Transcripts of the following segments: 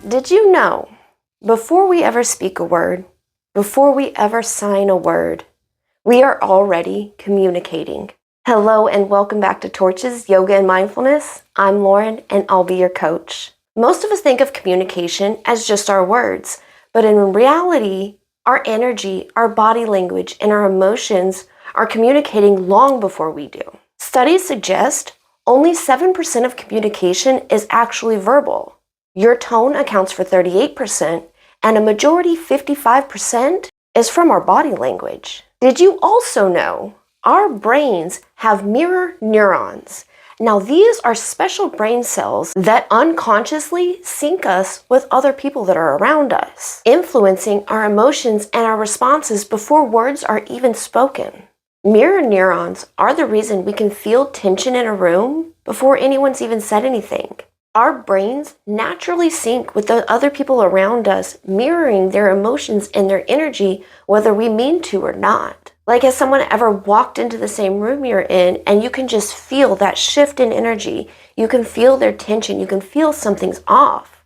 Did you know, before we ever speak a word, before we ever sign a word, we are already communicating? Hello and welcome back to Torches, Yoga and Mindfulness. I'm Lauren and I'll be your coach. Most of us think of communication as just our words, but in reality, our energy, our body language, and our emotions are communicating long before we do. Studies suggest only 7% of communication is actually verbal. Your tone accounts for 38%, and a majority 55% is from our body language. Did you also know our brains have mirror neurons? Now, these are special brain cells that unconsciously sync us with other people that are around us, influencing our emotions and our responses before words are even spoken. Mirror neurons are the reason we can feel tension in a room before anyone's even said anything. Our brains naturally sync with the other people around us, mirroring their emotions and their energy, whether we mean to or not. Like, has someone ever walked into the same room you're in and you can just feel that shift in energy? You can feel their tension. You can feel something's off.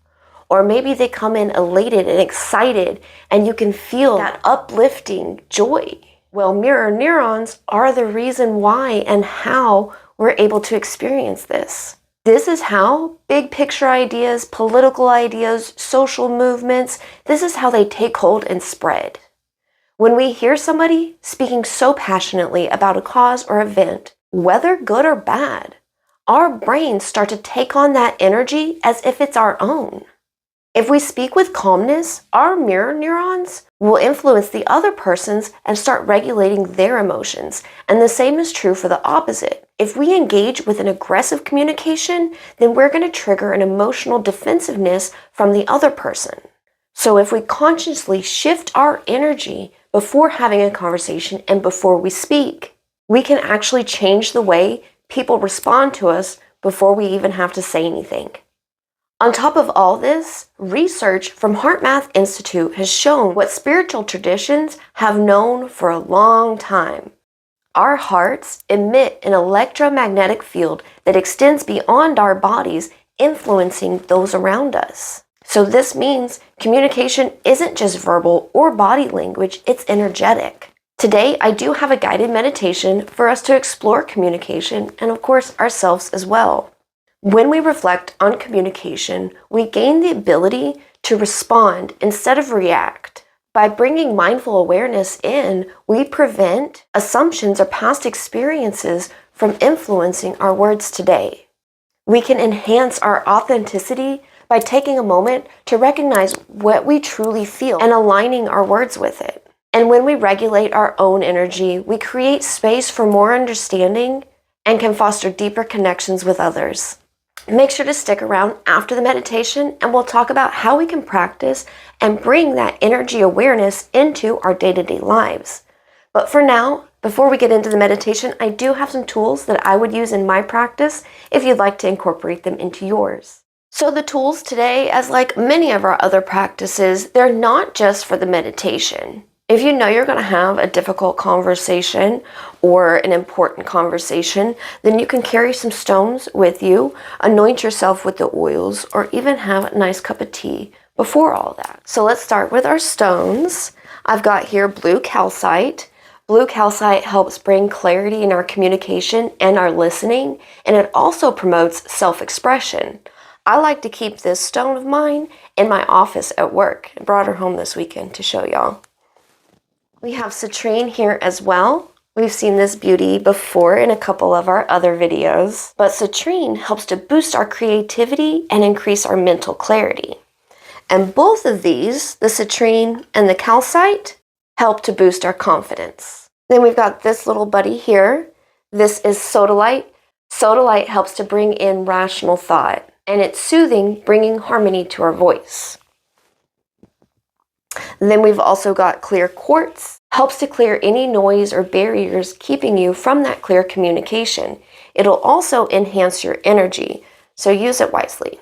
Or maybe they come in elated and excited and you can feel that uplifting joy. Well, mirror neurons are the reason why and how we're able to experience this. This is how big picture ideas, political ideas, social movements, this is how they take hold and spread. When we hear somebody speaking so passionately about a cause or event, whether good or bad, our brains start to take on that energy as if it's our own. If we speak with calmness, our mirror neurons will influence the other person's and start regulating their emotions. And the same is true for the opposite. If we engage with an aggressive communication, then we're going to trigger an emotional defensiveness from the other person. So if we consciously shift our energy before having a conversation and before we speak, we can actually change the way people respond to us before we even have to say anything. On top of all this, research from HeartMath Institute has shown what spiritual traditions have known for a long time. Our hearts emit an electromagnetic field that extends beyond our bodies, influencing those around us. So this means communication isn't just verbal or body language, it's energetic. Today, I do have a guided meditation for us to explore communication and, of course, ourselves as well. When we reflect on communication, we gain the ability to respond instead of react. By bringing mindful awareness in, we prevent assumptions or past experiences from influencing our words today. We can enhance our authenticity by taking a moment to recognize what we truly feel and aligning our words with it. And when we regulate our own energy, we create space for more understanding and can foster deeper connections with others. Make sure to stick around after the meditation and we'll talk about how we can practice and bring that energy awareness into our day-to-day lives. But for now, before we get into the meditation, I do have some tools that I would use in my practice if you'd like to incorporate them into yours. So the tools today, as like many of our other practices, they're not just for the meditation. If you know you're going to have a difficult conversation or an important conversation, then you can carry some stones with you, anoint yourself with the oils, or even have a nice cup of tea before all that. So let's start with our stones. I've got here blue calcite. Blue calcite helps bring clarity in our communication and our listening, and it also promotes self-expression. I like to keep this stone of mine in my office at work. I brought her home this weekend to show y'all. We have citrine here as well. We've seen this beauty before in a couple of our other videos, but citrine helps to boost our creativity and increase our mental clarity. And both of these, the citrine and the calcite, help to boost our confidence. Then we've got this little buddy here. This is sodalite. Sodalite helps to bring in rational thought, and it's soothing, bringing harmony to our voice. Then we've also got clear quartz. Helps to clear any noise or barriers keeping you from that clear communication. It'll also enhance your energy, so use it wisely.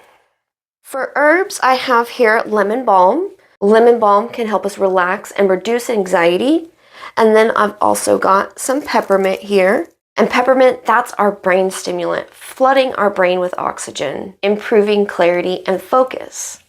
For herbs, I have here lemon balm. Lemon balm can help us relax and reduce anxiety. And then I've also got some peppermint here. And peppermint, that's our brain stimulant, flooding our brain with oxygen, improving clarity and focus.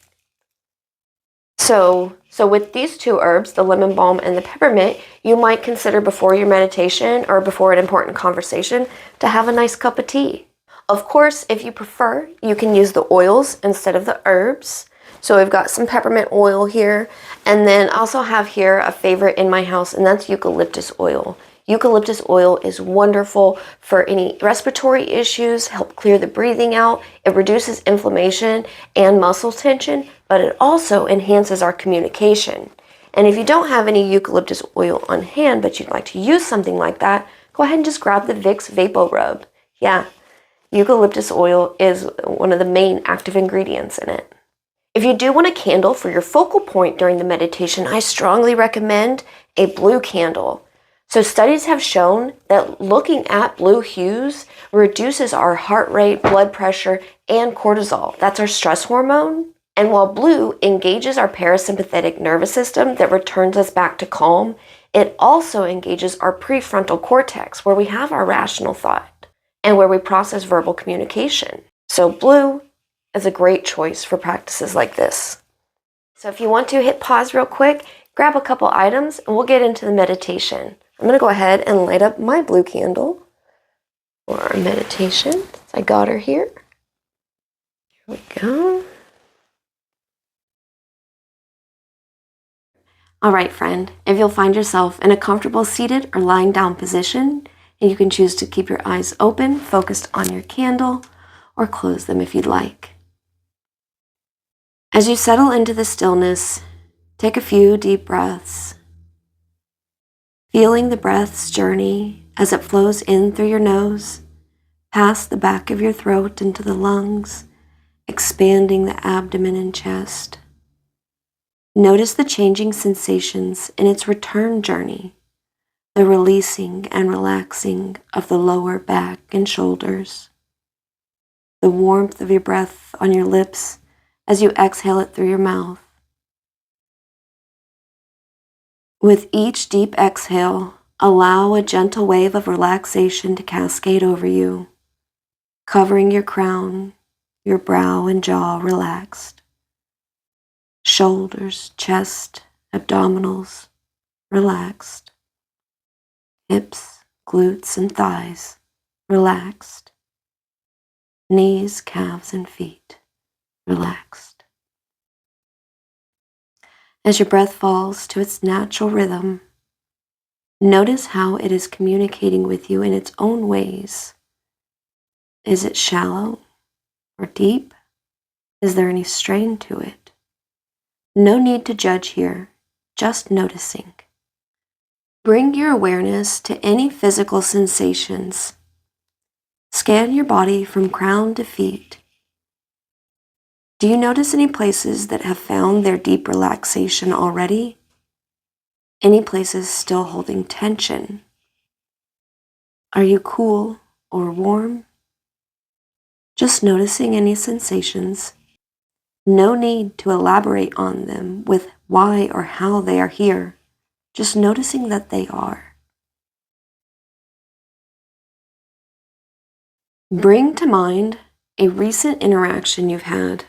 So with these two herbs, the lemon balm and the peppermint, you might consider before your meditation or before an important conversation to have a nice cup of tea. Of course, if you prefer, you can use the oils instead of the herbs. So we've got some peppermint oil here, and then I also have here a favorite in my house, and that's eucalyptus oil. Eucalyptus oil is wonderful for any respiratory issues, help clear the breathing out. It reduces inflammation and muscle tension, but it also enhances our communication. And if you don't have any eucalyptus oil on hand, but you'd like to use something like that, go ahead and just grab the Vicks VapoRub. Yeah, eucalyptus oil is one of the main active ingredients in it. If you do want a candle for your focal point during the meditation, I strongly recommend a blue candle. So studies have shown that looking at blue hues reduces our heart rate, blood pressure, and cortisol. That's our stress hormone. And while blue engages our parasympathetic nervous system that returns us back to calm, it also engages our prefrontal cortex, where we have our rational thought and where we process verbal communication. So blue is a great choice for practices like this. So if you want to hit pause real quick, grab a couple items, and we'll get into the meditation. I'm going to go ahead and light up my blue candle for our meditation. I got her here. Here we go. All right, friend, if you'll find yourself in a comfortable seated or lying down position, and you can choose to keep your eyes open, focused on your candle, or close them if you'd like. As you settle into the stillness, take a few deep breaths, feeling the breath's journey as it flows in through your nose, past the back of your throat into the lungs, expanding the abdomen and chest. Notice the changing sensations in its return journey, the releasing and relaxing of the lower back and shoulders, the warmth of your breath on your lips as you exhale it through your mouth. With each deep exhale, allow a gentle wave of relaxation to cascade over you, covering your crown, your brow and jaw relaxed. Shoulders, chest, abdominals relaxed. Hips, glutes, and thighs relaxed. Knees, calves, and feet relaxed. As your breath falls to its natural rhythm, notice how it is communicating with you in its own ways. Is it shallow or deep? Is there any strain to it? No need to judge here, just noticing. Bring your awareness to any physical sensations. Scan your body from crown to feet. Do you notice any places that have found their deep relaxation already? Any places still holding tension? Are you cool or warm? Just noticing any sensations. No need to elaborate on them with why or how they are here. Just noticing that they are. Bring to mind a recent interaction you've had.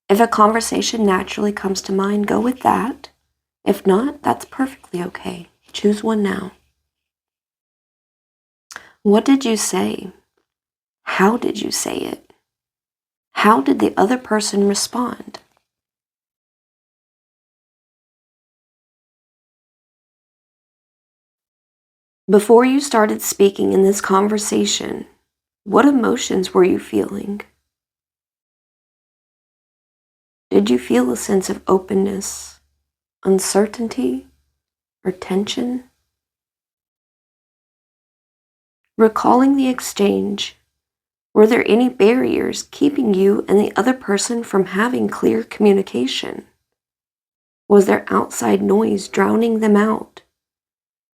If a conversation naturally comes to mind, go with that. If not, that's perfectly okay. Choose one now. What did you say? How did you say it? How did the other person respond? Before you started speaking in this conversation, what emotions were you feeling? Did you feel a sense of openness, uncertainty, or tension? Recalling the exchange, were there any barriers keeping you and the other person from having clear communication? Was there outside noise drowning them out?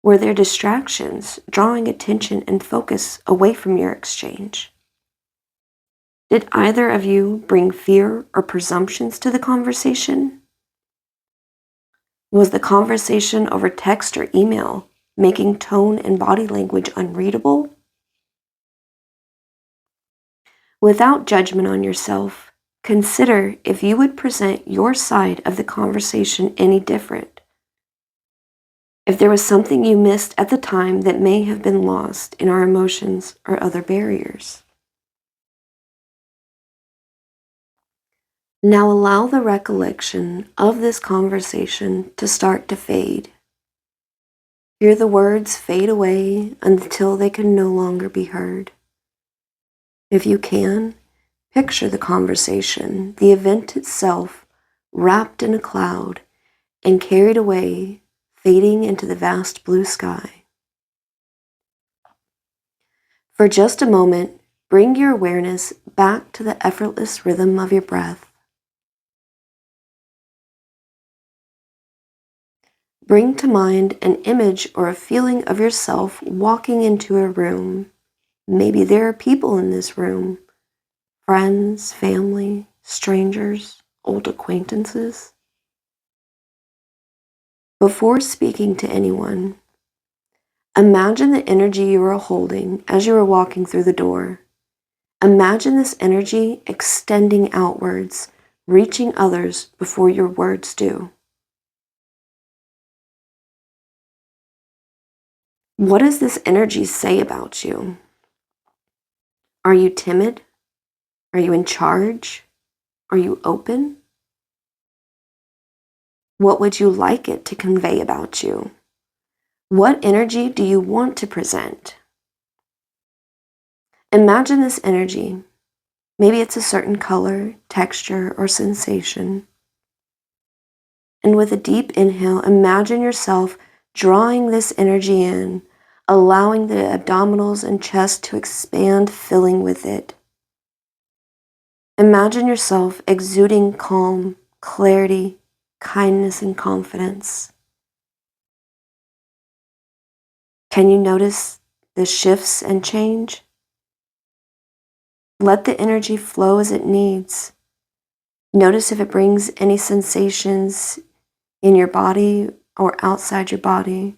Were there distractions drawing attention and focus away from your exchange? Did either of you bring fear or presumptions to the conversation? Was the conversation over text or email making tone and body language unreadable? Without judgment on yourself, Consider if you would present your side of the conversation any different. If there was something you missed at the time that may have been lost in our emotions or other barriers. Now allow the recollection of this conversation to start to fade. Hear the words fade away until they can no longer be heard. If you can, picture the conversation, the event itself, wrapped in a cloud and carried away, fading into the vast blue sky. For just a moment, bring your awareness back to the effortless rhythm of your breath. Bring to mind an image or a feeling of yourself walking into a room. Maybe there are people in this room, friends, family, strangers, old acquaintances. Before speaking to anyone, imagine the energy you are holding as you are walking through the door. Imagine this energy extending outwards, reaching others before your words do. What does this energy say about you? Are you timid? Are you in charge? Are you open? What would you like it to convey about you? What energy do you want to present? Imagine this energy. Maybe it's a certain color, texture, or sensation. And with a deep inhale, imagine yourself drawing this energy in, allowing the abdominals and chest to expand, filling with it. Imagine yourself exuding calm, clarity, kindness, and confidence. Can you notice the shifts and change? Let the energy flow as it needs. Notice if it brings any sensations in your body or outside your body.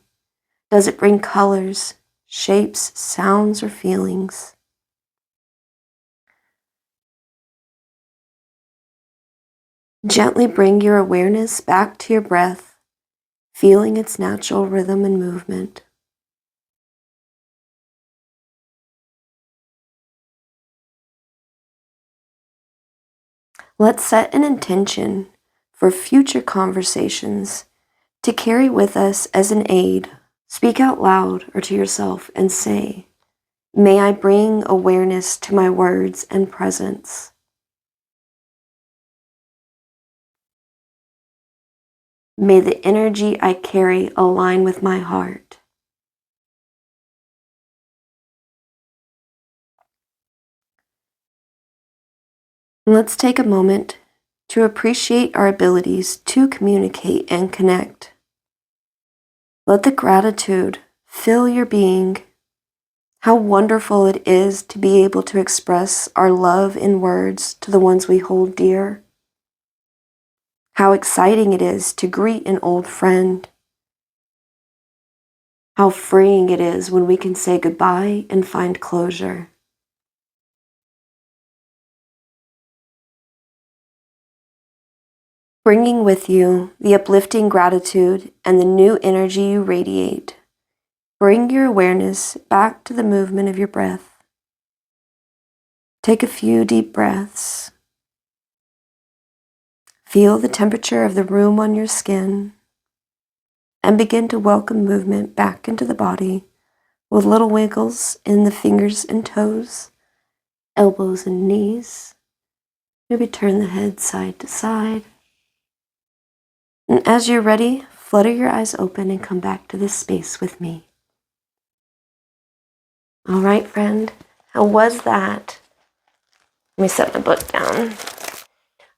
Does it bring colors, shapes, sounds, or feelings? Gently bring your awareness back to your breath, feeling its natural rhythm and movement. Let's set an intention for future conversations to carry with us as an aid. Speak out loud or to yourself and say, "May I bring awareness to my words and presence." May the energy I carry align with my heart. Let's take a moment to appreciate our abilities to communicate and connect. Let the gratitude fill your being. How wonderful it is to be able to express our love in words to the ones we hold dear. How exciting it is to greet an old friend. How freeing it is when we can say goodbye and find closure. Bringing with you the uplifting gratitude and the new energy you radiate, bring your awareness back to the movement of your breath. Take a few deep breaths. Feel the temperature of the room on your skin and begin to welcome movement back into the body with little wiggles in the fingers and toes, elbows and knees. Maybe turn the head side to side. And as you're ready, flutter your eyes open and come back to this space with me. All right, friend, how was that? Let me set my book down.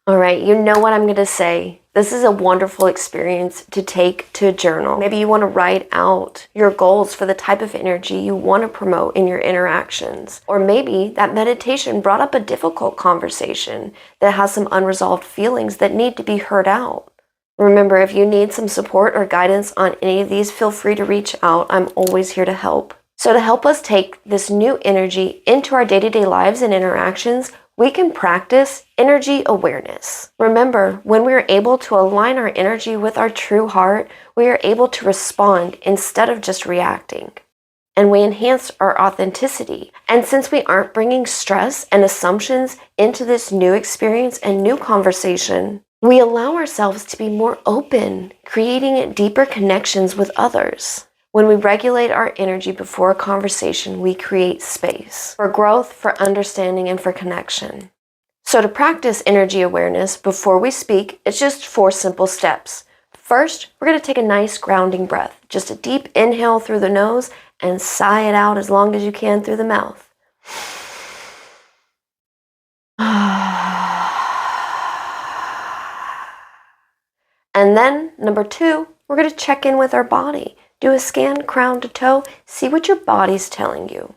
All right, you know what I'm going to say. This is a wonderful experience to take to a journal. Maybe you want to write out your goals for the type of energy you want to promote in your interactions. Or maybe that meditation brought up a difficult conversation that has some unresolved feelings that need to be heard out. Remember, if you need some support or guidance on any of these, feel free to reach out. I'm always here to help. So to help us take this new energy into our day-to-day lives and interactions, we can practice energy awareness. Remember, when we are able to align our energy with our true heart, we are able to respond instead of just reacting. And we enhance our authenticity. And since we aren't bringing stress and assumptions into this new experience and new conversation, we allow ourselves to be more open, creating deeper connections with others. When we regulate our energy before a conversation, we create space for growth, for understanding, and for connection. So to practice energy awareness before we speak, it's just 4 simple steps. First, we're going to take a nice grounding breath. Just a deep inhale through the nose and sigh it out as long as you can through the mouth. And then, number 2, we're going to check in with our body. Do a scan crown to toe, see what your body's telling you.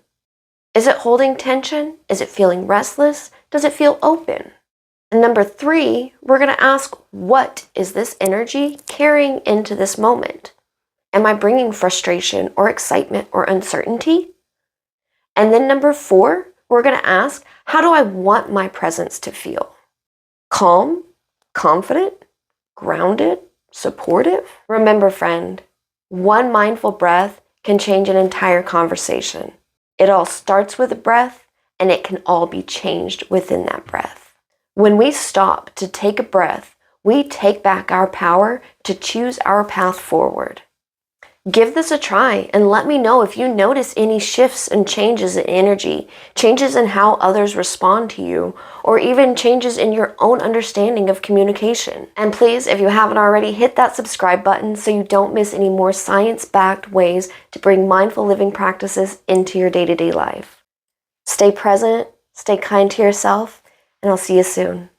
Is it holding tension? Is it feeling restless? Does it feel open? And number 3, we're going to ask, what is this energy carrying into this moment? Am I bringing frustration or excitement or uncertainty? And then number 4, we're going to ask, how do I want my presence to feel? Calm, confident, grounded, supportive? Remember, friend, one mindful breath can change an entire conversation. It all starts with a breath, and it can all be changed within that breath. When we stop to take a breath, we take back our power to choose our path forward. Give this a try and let me know if you notice any shifts and changes in energy, changes in how others respond to you, or even changes in your own understanding of communication. And please, if you haven't already, hit that subscribe button so you don't miss any more science-backed ways to bring mindful living practices into your day-to-day life. Stay present, stay kind to yourself, and I'll see you soon.